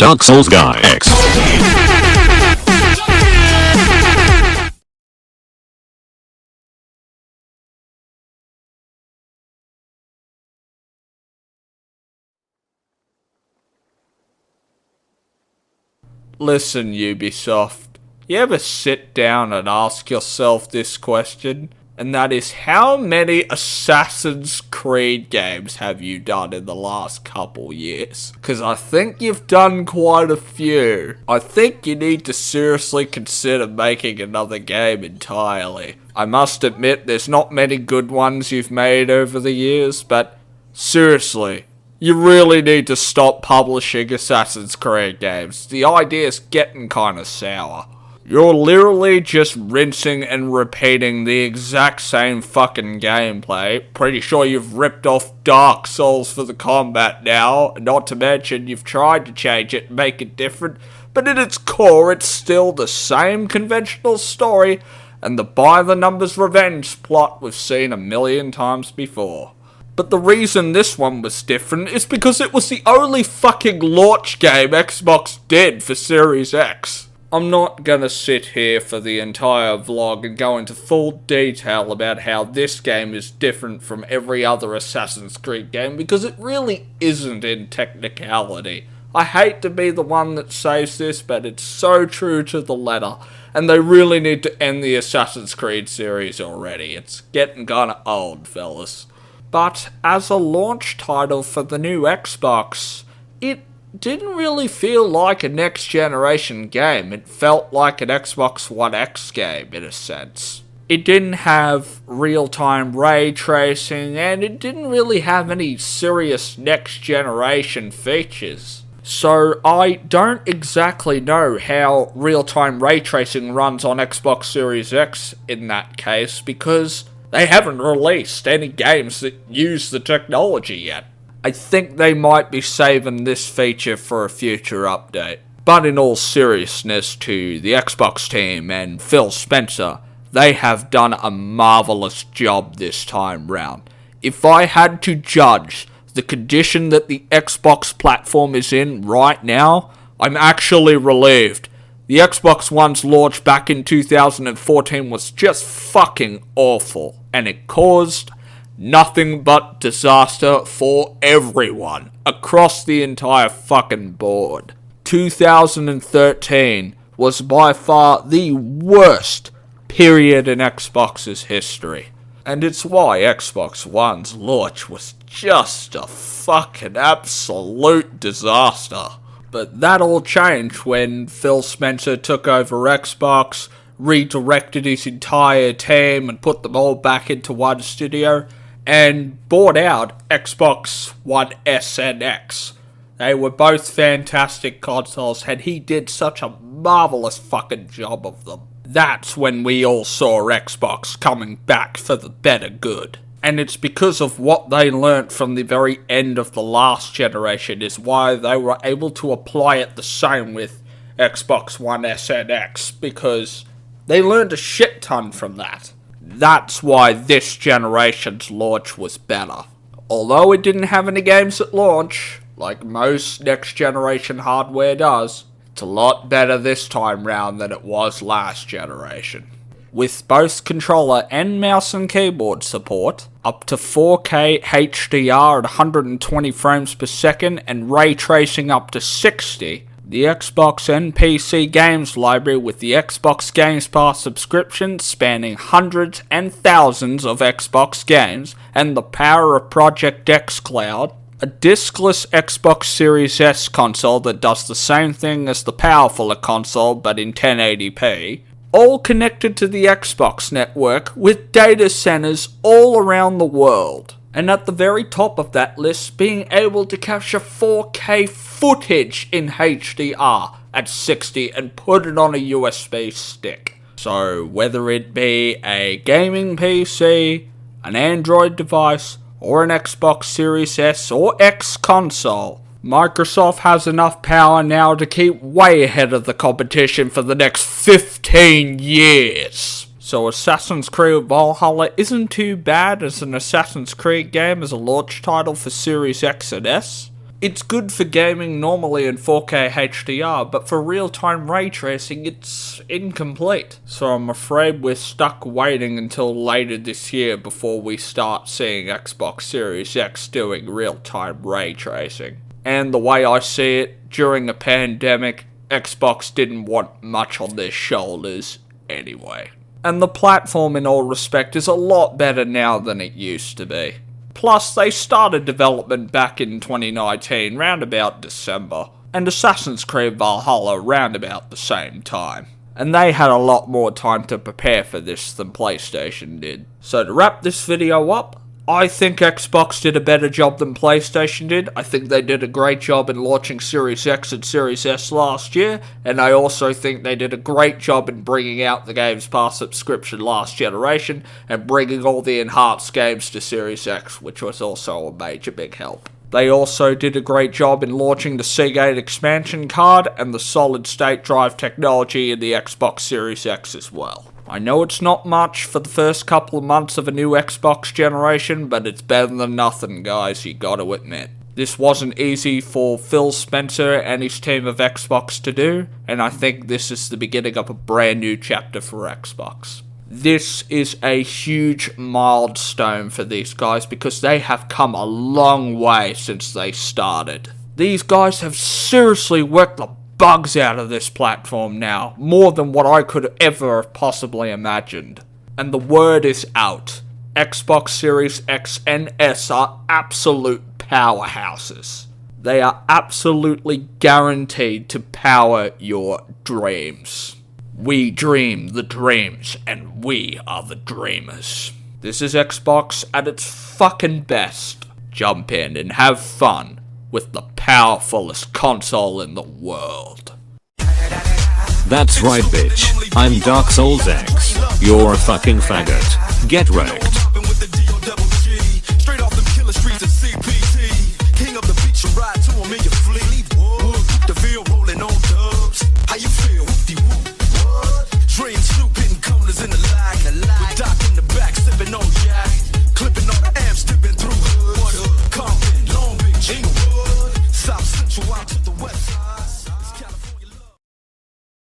Dark Souls Guy X. Listen, Ubisoft, you ever sit down and ask yourself this question? And that is, how many Assassin's Creed games have you done in the last couple years? Because I think you've done quite a few. I think you need to seriously consider making another game entirely. I must admit, there's not many good ones you've made over the years, but seriously, you really need to stop publishing Assassin's Creed games. The idea's getting kinda sour. You're literally just rinsing and repeating the exact same fucking gameplay. Pretty sure you've ripped off Dark Souls for the combat now, not to mention you've tried to change it and make it different, but at its core it's still the same conventional story and the by-the-numbers revenge plot we've seen a million times before. But the reason this one was different is because it was the only fucking launch game Xbox did for Series X. I'm not gonna sit here for the entire vlog and go into full detail about how this game is different from every other Assassin's Creed game, because it really isn't in technicality. I hate to be the one that says this, but it's so true to the letter, and they really need to end the Assassin's Creed series already. It's getting kinda old, fellas. But as a launch title for the new Xbox, it didn't really feel like a next generation game. It felt like an Xbox One X game in a sense. It didn't have real-time ray tracing, and it didn't really have any serious next generation features. So I don't exactly know how real-time ray tracing runs on Xbox Series X in that case, because they haven't released any games that use the technology yet. I think they might be saving this feature for a future update. But in all seriousness to the Xbox team and Phil Spencer, they have done a marvelous job this time round. If I had to judge the condition that the Xbox platform is in right now, I'm actually relieved. The Xbox One's launch back in 2014 was just fucking awful, and it caused nothing but disaster for everyone across the entire fucking board. 2013 was by far the worst period in Xbox's history. And it's why Xbox One's launch was just a fucking absolute disaster. But that all changed when Phil Spencer took over Xbox, redirected his entire team and put them all back into one studio, and bought out Xbox One S and X. They were both fantastic consoles, and he did such a marvelous fucking job of them. That's when we all saw Xbox coming back for the better good. And it's because of what they learnt from the very end of the last generation is why they were able to apply it the same with Xbox One S and X, because they learned a shit ton from that. That's why this generation's launch was better. Although it didn't have any games at launch, like most next generation hardware does, it's a lot better this time round than it was last generation. With both controller and mouse and keyboard support, up to 4K HDR at 120 frames per second and ray tracing up to 60, the Xbox and PC games library with the Xbox Games Pass subscription spanning hundreds and thousands of Xbox games, and the power of Project X Cloud, a diskless Xbox Series S console that does the same thing as the powerfuler console but in 1080p, all connected to the Xbox network with data centers all around the world. And at the very top of that list, being able to capture 4K footage in HDR at 60 and put it on a USB stick. So whether it be a gaming PC, an Android device, or an Xbox Series S or X console, Microsoft has enough power now to keep way ahead of the competition for the next 15 years. So Assassin's Creed Valhalla isn't too bad as an Assassin's Creed game as a launch title for Series X and S, It's good for gaming normally in 4K HDR, but for real-time ray tracing, it's incomplete. So I'm afraid we're stuck waiting until later this year before we start seeing Xbox Series X doing real-time ray tracing. And the way I see it, during a pandemic, Xbox didn't want much on their shoulders anyway. And the platform in all respect is a lot better now than it used to be. Plus, they started development back in 2019, round about December, and Assassin's Creed Valhalla round about the same time. And they had a lot more time to prepare for this than PlayStation did. So to wrap this video up, I think Xbox did a better job than PlayStation did. I think they did a great job in launching Series X and Series S last year, and I also think they did a great job in bringing out the Games Pass subscription last generation, and bringing all the enhanced games to Series X, which was also a major big help. They also did a great job in launching the Seagate expansion card and the solid-state drive technology in the Xbox Series X as well. I know it's not much for the first couple of months of a new Xbox generation, but it's better than nothing, guys, you gotta admit. This wasn't easy for Phil Spencer and his team of Xbox to do, and I think this is the beginning of a brand new chapter for Xbox. This is a huge milestone for these guys because they have come a long way since they started. These guys have seriously worked the bugs out of this platform now, more than what I could ever have possibly imagined. And the word is out. Xbox Series X and S are absolute powerhouses. They are absolutely guaranteed to power your dreams. We dream the dreams, and we are the dreamers. This is Xbox at its fucking best. Jump in and have fun with the powerfulest console in the world. That's right, bitch. I'm Dark Souls X. You're a fucking faggot. Get wrecked.